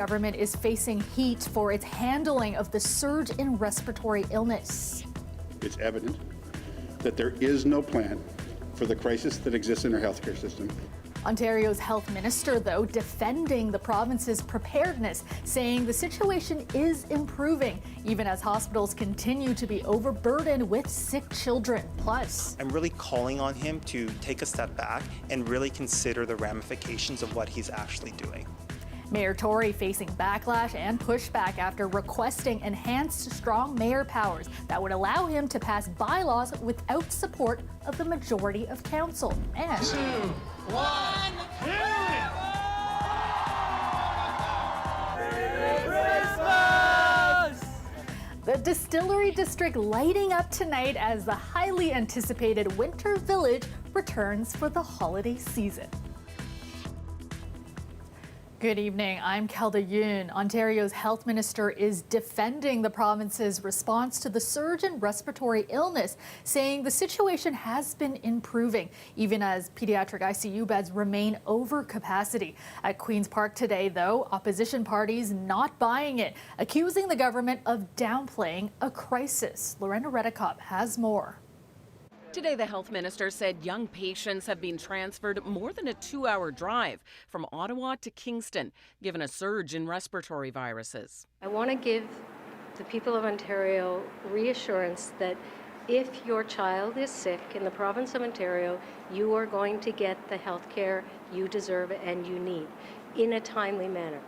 Government is facing heat for its handling of the surge in respiratory illness. It's evident that there is no plan for the crisis that exists in our healthcare system. Ontario's health minister, though, defending the province's preparedness, saying the situation is improving, even as hospitals continue to be overburdened with sick children. Plus, I'm really calling on him to take a step back and really consider the ramifications of what he's actually doing. Mayor Tory facing backlash and pushback after requesting enhanced strong mayor powers that would allow him to pass bylaws without support of the majority of council. And 2, 1, Christmas! The Distillery District lighting up tonight as the highly anticipated Winter Village returns for the holiday season. Good evening, I'm Kelda Yoon. Ontario's health minister is defending the province's response to the surge in respiratory illness, saying the situation has been improving, even as pediatric ICU beds remain over capacity. At Queen's Park today, though, opposition parties not buying it, accusing the government of downplaying a crisis. Lorena Redekop has more. Today, the health minister said young patients have been transferred more than a 2-hour drive from Ottawa to Kingston, given a surge in respiratory viruses. I want to give the people of Ontario reassurance that if your child is sick in the province of Ontario, you are going to get the health care you deserve and you need in a timely manner.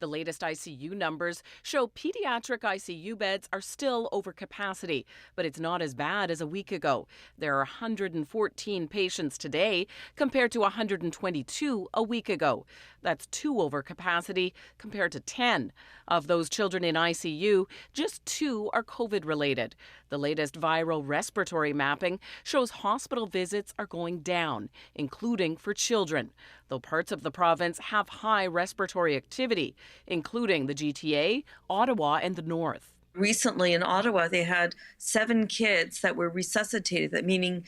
The latest ICU numbers show pediatric ICU beds are still over capacity, but it's not as bad as a week ago. There are 114 patients today compared to 122 a week ago. That's 2 over capacity compared to 10. Of those children in ICU, just 2 are COVID related. The latest viral respiratory mapping shows hospital visits are going down, including for children, though parts of the province have high respiratory activity, including the GTA, Ottawa, and the North. Recently in Ottawa, they had 7 kids that were resuscitated, that meaning,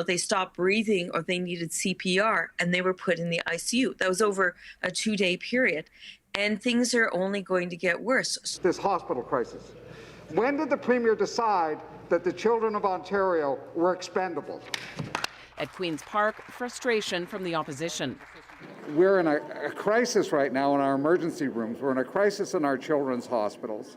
they stopped breathing or they needed CPR and they were put in the ICU. That was over a 2-day period. And things are only going to get worse. This hospital crisis. When did the Premier decide that the children of Ontario were expendable? At Queen's Park, frustration from the opposition. We're in a crisis right now in our emergency rooms. We're in a crisis in our children's hospitals.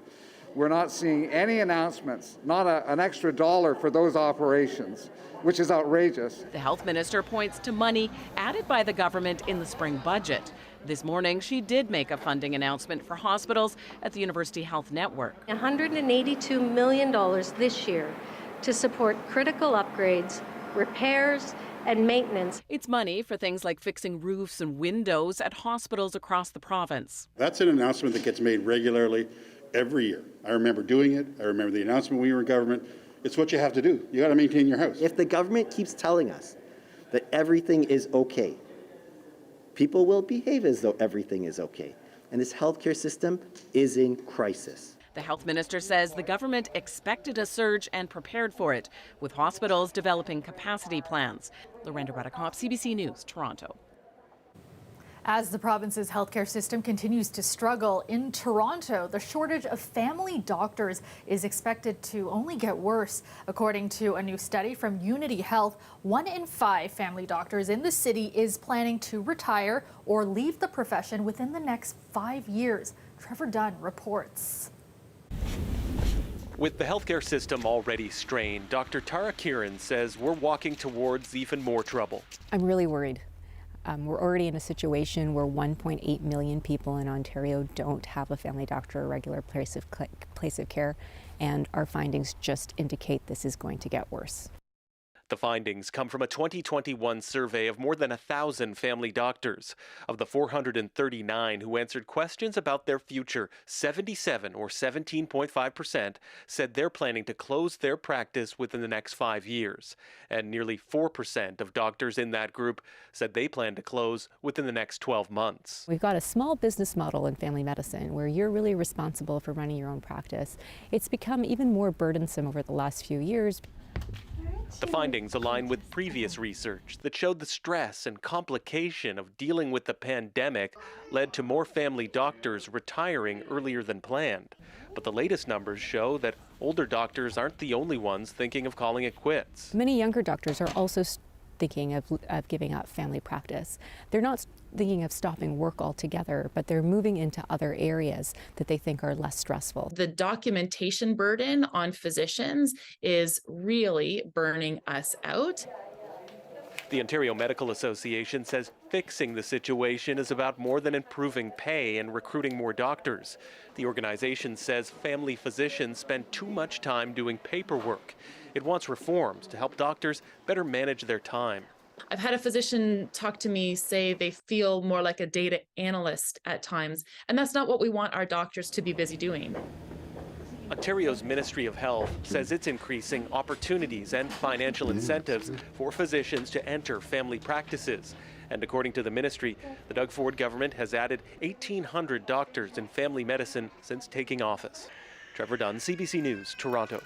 We're not seeing any announcements, not an extra dollar for those operations, which is outrageous. The health minister points to money added by the government in the spring budget. This morning, she did make a funding announcement for hospitals at the University Health Network. $182 million this year to support critical upgrades, repairs, and maintenance. It's money for things like fixing roofs and windows at hospitals across the province. That's an announcement that gets made regularly every year. I remember doing it. I remember the announcement when we were in government. It's what you have to do. You got to maintain your house. If the government keeps telling us that everything is okay, people will behave as though everything is okay. And this healthcare system is in crisis. The health minister says the government expected a surge and prepared for it, with hospitals developing capacity plans. Lorena Redekop, CBC News, Toronto. As the province's healthcare system continues to struggle, in Toronto, the shortage of family doctors is expected to only get worse. According to a new study from Unity Health, 1 in 5 family doctors in the city is planning to retire or leave the profession within the next 5 years. Trevor Dunn reports. With the healthcare system already strained, Dr. Tara Kieran says we're walking towards even more trouble. I'm really worried. We're already in a situation where 1.8 million people in Ontario don't have a family doctor or regular place of care, and our findings just indicate this is going to get worse. The findings come from a 2021 survey of more than 1,000 family doctors. Of the 439 who answered questions about their future, 77 or 17.5% said they're planning to close their practice within the next 5 years. And nearly 4% of doctors in that group said they plan to close within the next 12 months. We've got a small business model in family medicine where you're really responsible for running your own practice. It's become even more burdensome over the last few years. The findings align with previous research that showed the stress and complication of dealing with the pandemic led to more family doctors retiring earlier than planned. But the latest numbers show that older doctors aren't the only ones thinking of calling it quits. Many younger doctors are also thinking of giving up family practice. They're not thinking of stopping work altogether, but they're moving into other areas that they think are less stressful. The documentation burden on physicians is really burning us out. The Ontario Medical Association says fixing the situation is about more than improving pay and recruiting more doctors. The organization says family physicians spend too much time doing paperwork. It wants reforms to help doctors better manage their time. I've had a physician talk to me say they feel more like a data analyst at times, and that's not what we want our doctors to be busy doing. Ontario's Ministry of Health says it's increasing opportunities and financial incentives for physicians to enter family practices. And according to the ministry, the Doug Ford government has added 1,800 doctors in family medicine since taking office. Trevor Dunn, CBC News, Toronto.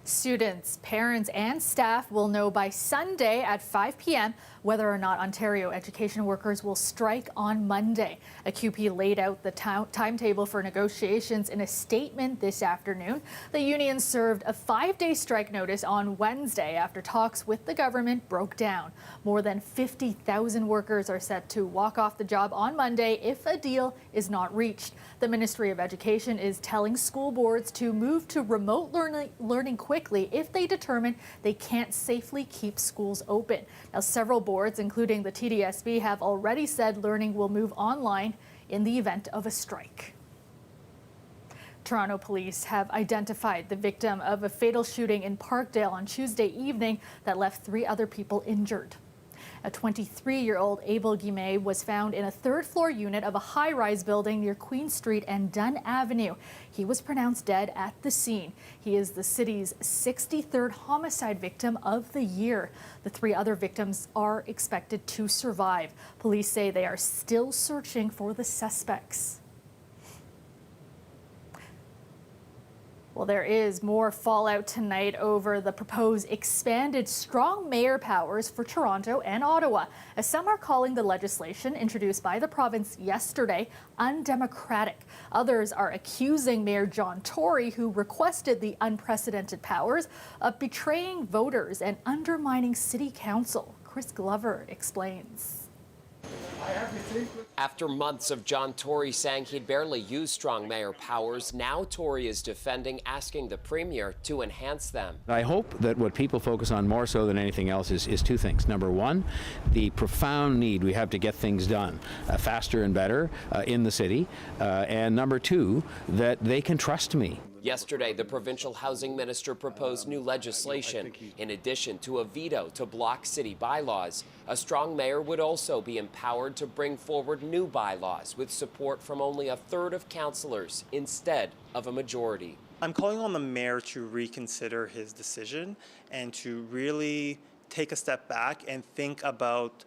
Students, parents, and staff will know by Sunday at 5 p.m. whether or not Ontario education workers will strike on Monday. A QP laid out the timetable for negotiations in a statement this afternoon. The union served a 5-day strike notice on Wednesday after talks with the government broke down. More than 50,000 workers are set to walk off the job on Monday if a deal is not reached. The Ministry of Education is telling school boards to move to remote learning quickly if they determine they can't safely keep schools open. Now, several boards, including the TDSB, have already said learning will move online in the event of a strike. Toronto police have identified the victim of a fatal shooting in Parkdale on Tuesday evening that left 3 other people injured. A 23-year-old Abel Guimay was found in a 3rd-floor unit of a high-rise building near Queen Street and Dunn Avenue. He was pronounced dead at the scene. He is the city's 63rd homicide victim of the year. The 3 other victims are expected to survive. Police say they are still searching for the suspects. Well, there is more fallout tonight over the proposed expanded strong mayor powers for Toronto and Ottawa, as some are calling the legislation introduced by the province yesterday undemocratic. Others are accusing Mayor John Tory, who requested the unprecedented powers, of betraying voters and undermining City Council. Chris Glover explains. After months of John Tory saying he'd barely use strong mayor powers, now Tory is defending asking the Premier to enhance them. I hope that what people focus on more so than anything else is 2 things. Number 1, the profound need we have to get things done faster and better in the city. And number 2, that they can trust me. Yesterday, the provincial housing minister proposed new legislation. In addition to a veto to block city bylaws, a strong mayor would also be empowered to bring forward new bylaws with support from only a third of councillors instead of a majority. I'm calling on the mayor to reconsider his decision and to really take a step back and think about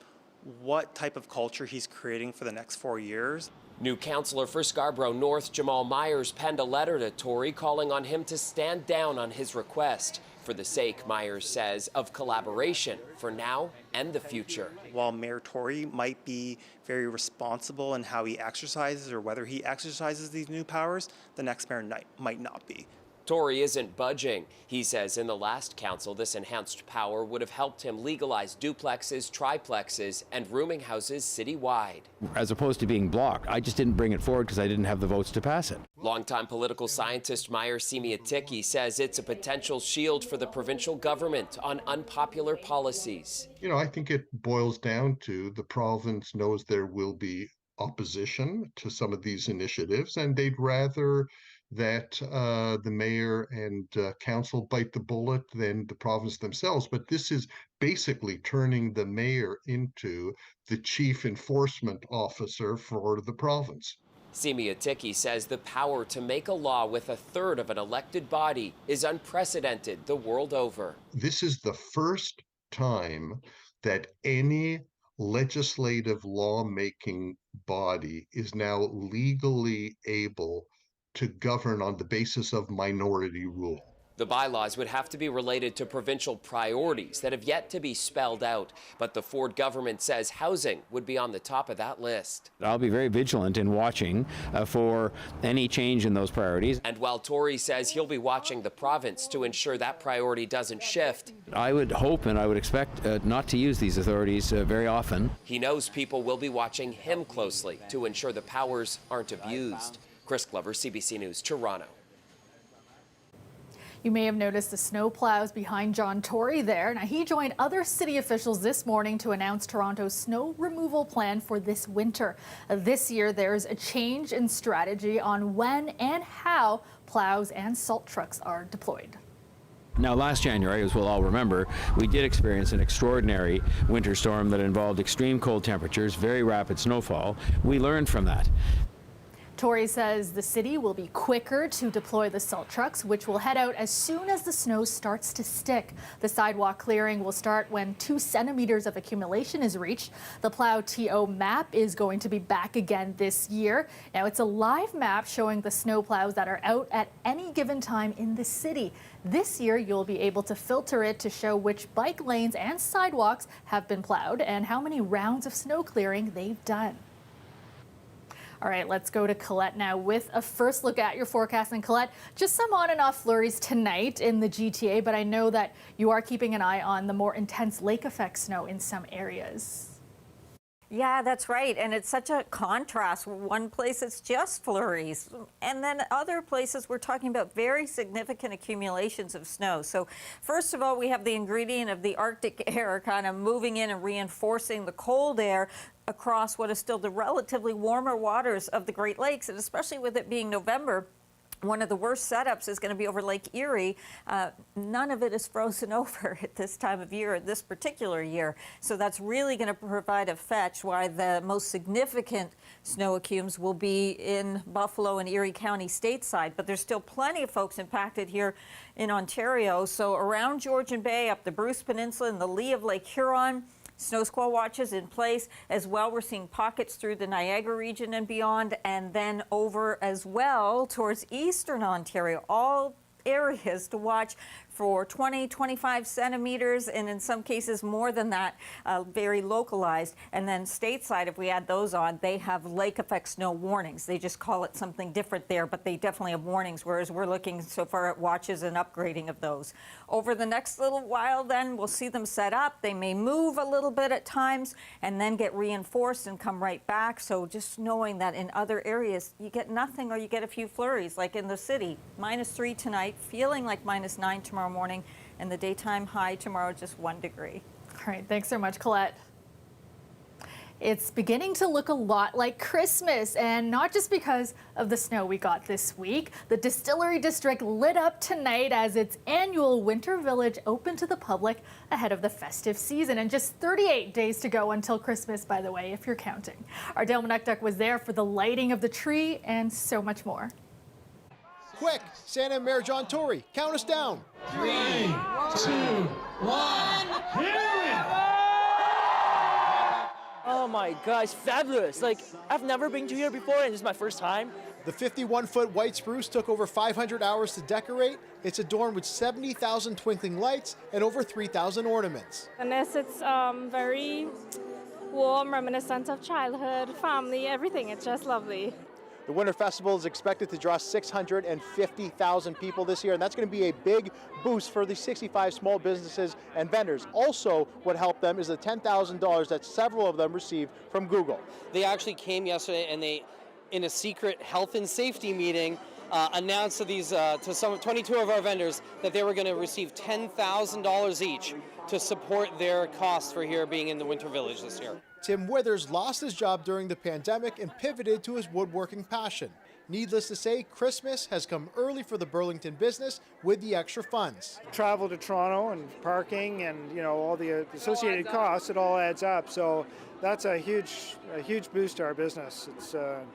what type of culture he's creating for the next 4 years. New councillor for Scarborough North, Jamal Myers, penned a letter to Tory calling on him to stand down on his request for the sake, Myers says, of collaboration for now and the future. While Mayor Tory might be very responsible in how he exercises or whether he exercises these new powers, the next mayor might not be. Tory isn't budging. He says in the last council, this enhanced power would have helped him legalize duplexes, triplexes, and rooming houses citywide. As opposed to being blocked, I just didn't bring it forward because I didn't have the votes to pass it. Longtime political scientist Meyer Semiaticki says it's a potential shield for the provincial government on unpopular policies. I think it boils down to the province knows there will be opposition to some of these initiatives, and they'd rather that the mayor and council bite the bullet than the province themselves. But this is basically turning the mayor into the chief enforcement officer for the province. Semiaticki says the power to make a law with a third of an elected body is unprecedented the world over. This is the first time that any legislative lawmaking body is now legally able to govern on the basis of minority rule. The bylaws would have to be related to provincial priorities that have yet to be spelled out, but the Ford government says housing would be on the top of that list. I'll be very vigilant in watching for any change in those priorities. And while Tory says he'll be watching the province to ensure that priority doesn't shift, I would hope and I would expect not to use these authorities very often. he knows people will be watching him closely to ensure the powers aren't abused. Chris Glover, CBC News, Toronto. You may have noticed the snow plows behind John Tory there. Now, he joined other city officials this morning to announce Toronto's snow removal plan for this winter. This year, there's a change in strategy on when and how plows and salt trucks are deployed. Now, last January, as we'll all remember, we did experience an extraordinary winter storm that involved extreme cold temperatures, very rapid snowfall. We learned from that. Tory says the city will be quicker to deploy the salt trucks, which will head out as soon as the snow starts to stick. The sidewalk clearing will start when 2 centimeters of accumulation is reached. The Plow TO map is going to be back again this year. Now, it's a live map showing the snow plows that are out at any given time in the city. This year, you'll be able to filter it to show which bike lanes and sidewalks have been plowed and how many rounds of snow clearing they've done. All right, let's go to Colette now with a first look at your forecast. And Colette, just some on and off flurries tonight in the GTA, but I know that you are keeping an eye on the more intense lake effect snow in some areas. Yeah, that's right. And it's such a contrast. One place it's just flurries. And then other places we're talking about very significant accumulations of snow. So first of all, we have the ingredient of the Arctic air kind of moving in and reinforcing the cold air across what is still the relatively warmer waters of the Great Lakes. And especially with it being November, one of the worst setups is going to be over Lake Erie. None of it is frozen over at this time of year, this particular year. So that's really going to provide a fetch why the most significant snow accums will be in Buffalo and Erie County stateside. But there's still plenty of folks impacted here in Ontario. So around Georgian Bay, up the Bruce Peninsula, and the lee of Lake Huron, snow squall watches in place as well. We're seeing pockets through the Niagara region and beyond, and then over as well towards eastern Ontario. All areas to watch for 20, 25 centimeters, and in some cases more than that, very localized. And then stateside, if we add those on, they have lake effect snow warnings. They just call it something different there, but they definitely have warnings, whereas we're looking so far at watches and upgrading of those. Over the next little while then, we'll see them set up. They may move a little bit at times and then get reinforced and come right back. So just knowing that in other areas, you get nothing or you get a few flurries, like in the city. -3 tonight, feeling like -9 tomorrow morning, and the daytime high tomorrow just 1 degree. All right, thanks so much, Colette. It's beginning to look a lot like Christmas, and not just because of the snow we got this week. The Distillery District lit up tonight as its annual Winter Village opened to the public ahead of the festive season. And just 38 days to go until Christmas, by the way, if you're counting. Our Dale Manukduk was there for the lighting of the tree and so much more. Quick, Santa and Mayor John Tory, count us down. 3, 2, 1, hear it! Oh my gosh, fabulous. Like, I've never been to here before and this is my first time. The 51-foot white spruce took over 500 hours to decorate. It's adorned with 70,000 twinkling lights and over 3,000 ornaments. And it's very warm, reminiscent of childhood, family, everything. It's just lovely. The Winter Festival is expected to draw 650,000 people this year, and that's going to be a big boost for the 65 small businesses and vendors. Also, what helped them is the $10,000 that several of them received from Google. They actually came yesterday and they, in a secret health and safety meeting, announced to these to 22 of our vendors that they were going to receive $10,000 each to support their costs for here being in the Winter Village this year. Tim Withers lost his job during the pandemic and pivoted to his woodworking passion. Needless to say, Christmas has come early for the Burlington business with the extra funds. Travel to Toronto and parking and all the associated costs, it all adds up. So that's a huge boost to our business. It's a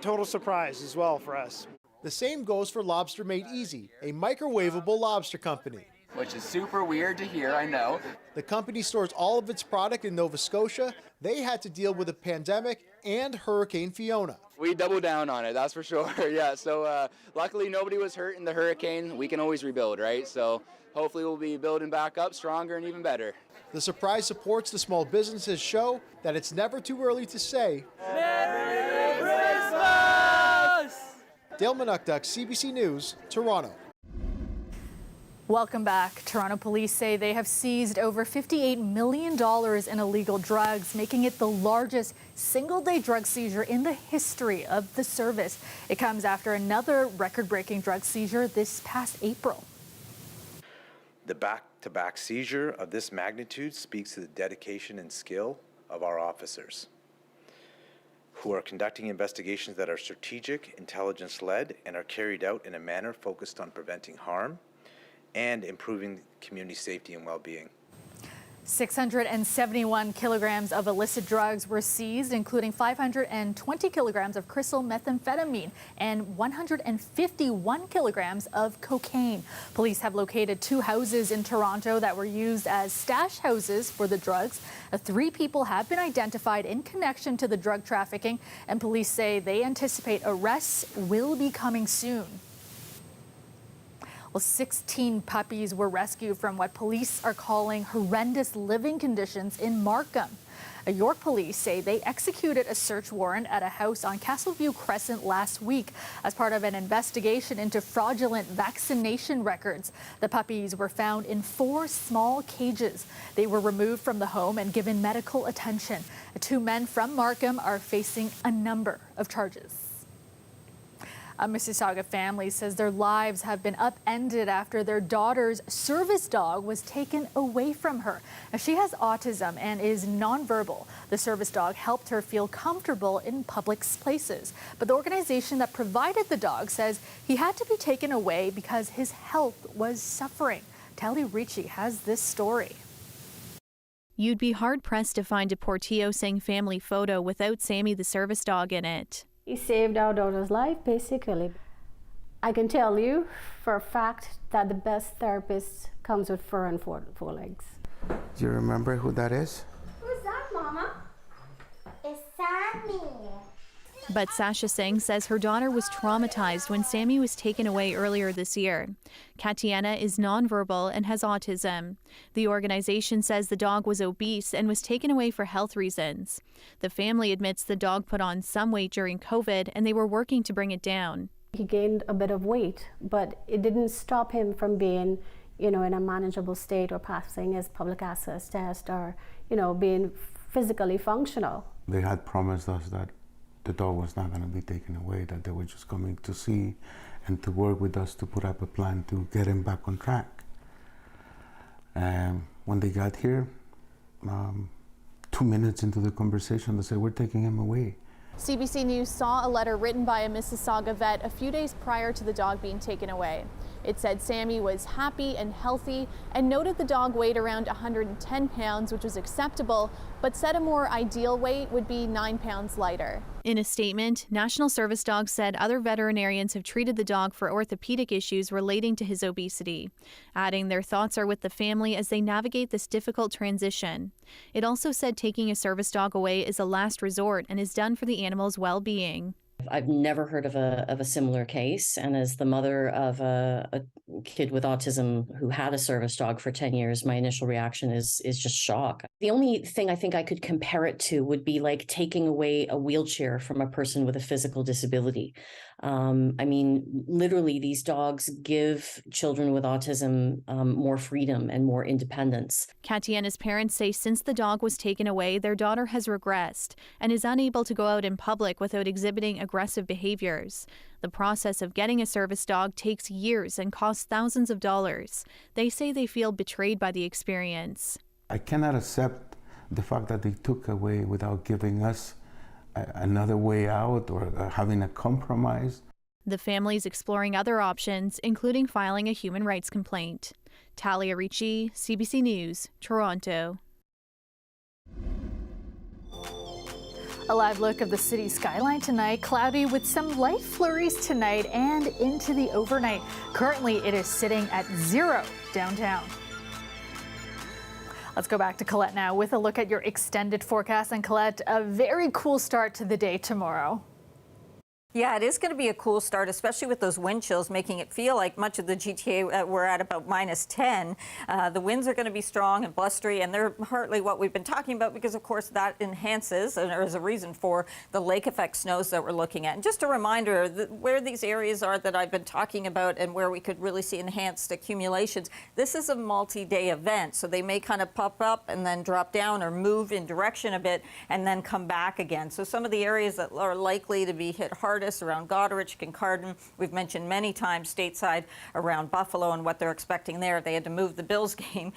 total surprise as well for us. The same goes for Lobster Made Easy, a microwavable lobster company. Which is super weird to hear, I know. The company stores all of its product in Nova Scotia. They had to deal with a pandemic and Hurricane Fiona. We doubled down on it, that's for sure. Yeah, so luckily nobody was hurt in the hurricane. We can always rebuild, right? So hopefully we'll be building back up stronger and even better. The surprise supports the small businesses show that it's never too early to say Merry Christmas! Dale Manukduk, CBC News, Toronto. Welcome back. Toronto police say they have seized over $58 million in illegal drugs, making it the largest single-day drug seizure in the history of the service. It comes after another record-breaking drug seizure this past April. The back-to-back seizure of this magnitude speaks to the dedication and skill of our officers, who are conducting investigations that are strategic, intelligence-led, and are carried out in a manner focused on preventing harm and improving community safety and well-being. 671 kilograms of illicit drugs were seized, including 520 kilograms of crystal methamphetamine and 151 kilograms of cocaine. Police have located 2 houses in Toronto that were used as stash houses for the drugs. 3 people have been identified in connection to the drug trafficking, and police say they anticipate arrests will be coming soon. Well, 16 puppies were rescued from what police are calling horrendous living conditions in Markham. York police say they executed a search warrant at a house on Castleview Crescent last week as part of an investigation into fraudulent vaccination records. The puppies were found in 4 small cages. They were removed from the home and given medical attention. 2 men from Markham are facing a number of charges. A Mississauga family says their lives have been upended after their daughter's service dog was taken away from her. Now, she has autism and is nonverbal. The service dog helped her feel comfortable in public places. But the organization that provided the dog says he had to be taken away because his health was suffering. Tali Ricci has this story. You'd be hard-pressed to find a Portillo Singh family photo without Sammy the service dog in it. He saved our daughter's life, basically. I can tell you for a fact that the best therapist comes with fur and 4 legs. Do you remember who that is? Who's that, Mama? It's Sammy. But Sasha Singh says her daughter was traumatized when Sammy was taken away earlier this year. Katiana is nonverbal and has autism. The organization says the dog was obese and was taken away for health reasons. The family admits the dog put on some weight during COVID and they were working to bring it down. He gained a bit of weight, but it didn't stop him from being, in a manageable state or passing his public access test or, being physically functional. They had promised us that the dog was not going to be taken away, that they were just coming to see and to work with us to put up a plan to get him back on track. When they got here, 2 minutes into the conversation, they said, "We're taking him away." CBC News saw a letter written by a Mississauga vet a few days prior to the dog being taken away. It said Sammy was happy and healthy and noted the dog weighed around 110 pounds, which was acceptable, but said a more ideal weight would be 9 pounds lighter. In a statement, National Service Dogs said other veterinarians have treated the dog for orthopedic issues relating to his obesity, adding their thoughts are with the family as they navigate this difficult transition. It also said taking a service dog away is a last resort and is done for the animal's well-being. I've never heard of a similar case, and as the mother of a kid with autism who had a service dog for 10 years, my initial reaction is just shock. The only thing I think I could compare it to would be like taking away a wheelchair from a person with a physical disability. Literally, these dogs give children with autism more freedom and more independence. Katiana's parents say since the dog was taken away, their daughter has regressed and is unable to go out in public without exhibiting aggressive behaviors. The process of getting a service dog takes years and costs thousands of dollars. They say they feel betrayed by the experience. I cannot accept the fact that they took away without giving us another way out or having a compromise. The family is exploring other options, including filing a human rights complaint. Talia Ricci, CBC News, Toronto. A live look of the city skyline tonight, cloudy with some light flurries tonight and into the overnight. Currently, it is sitting at 0 downtown. Let's go back to Colette now with a look at your extended forecast. And Colette, a very cool start to the day tomorrow. Yeah, it is going to be a cool start, especially with those wind chills, making it feel like much of the GTA we're at about -10. The winds are going to be strong and blustery, and they're partly what we've been talking about because, of course, that enhances and is a reason for the lake effect snows that we're looking at. And just a reminder that where these areas are that I've been talking about and where we could really see enhanced accumulations, this is a multi-day event, so they may kind of pop up and then drop down or move in direction a bit and then come back again. So some of the areas that are likely to be hit hard around Goderich, Kincardine. We've mentioned many times stateside around Buffalo and what they're expecting there. They had to move the Bills game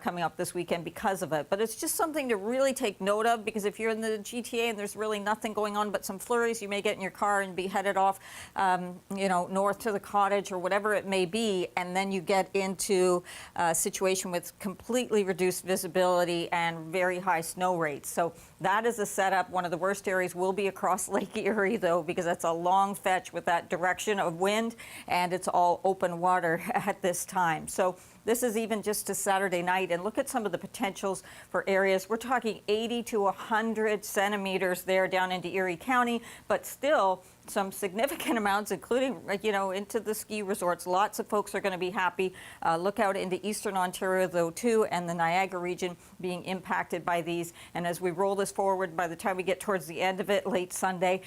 coming up this weekend because of it. But it's just something to really take note of, because if you're in the GTA and there's really nothing going on but some flurries, you may get in your car and be headed off, north to the cottage or whatever it may be, and then you get into a situation with completely reduced visibility and very high snow rates. So that is a setup. One of the worst areas will be across Lake Erie, though, because that's a long fetch with that direction of wind, and it's all open water at this time. So this is even just a Saturday night, and look at some of the potentials for areas. We're talking 80 to 100 centimeters there down into Erie County, but still some significant amounts, including, into the ski resorts. Lots of folks are going to be happy. Look out into eastern Ontario, though, too, and the Niagara region being impacted by these. And as we roll this forward, by the time we get towards the end of it, late Sunday,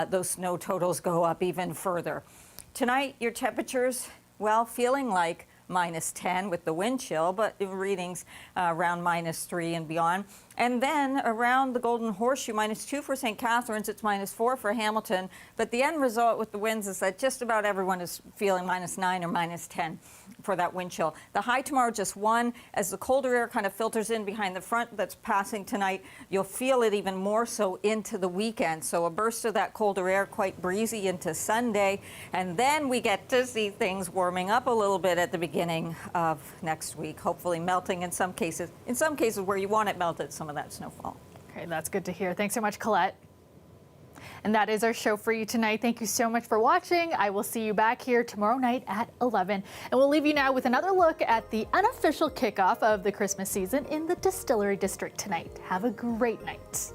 those snow totals go up even further. Tonight, your temperatures, well, feeling like -10 with the wind chill, but readings around -3 and beyond. And then around the Golden Horseshoe, -2 for St. Catharines, it's -4 for Hamilton. But the end result with the winds is that just about everyone is feeling -9 or -10 for that wind chill. The high tomorrow, just 1. As the colder air kind of filters in behind the front that's passing tonight, you'll feel it even more so into the weekend. So a burst of that colder air, quite breezy into Sunday. And then we get to see things warming up a little bit at the beginning of next week, hopefully melting in some cases where you want it melted, some of that snowfall. Okay, that's good to hear. Thanks so much, Colette. And that is our show for you tonight. Thank you so much for watching. I will see you back here tomorrow night at 11. And we'll leave you now with another look at the unofficial kickoff of the Christmas season in the Distillery District tonight. Have a great night.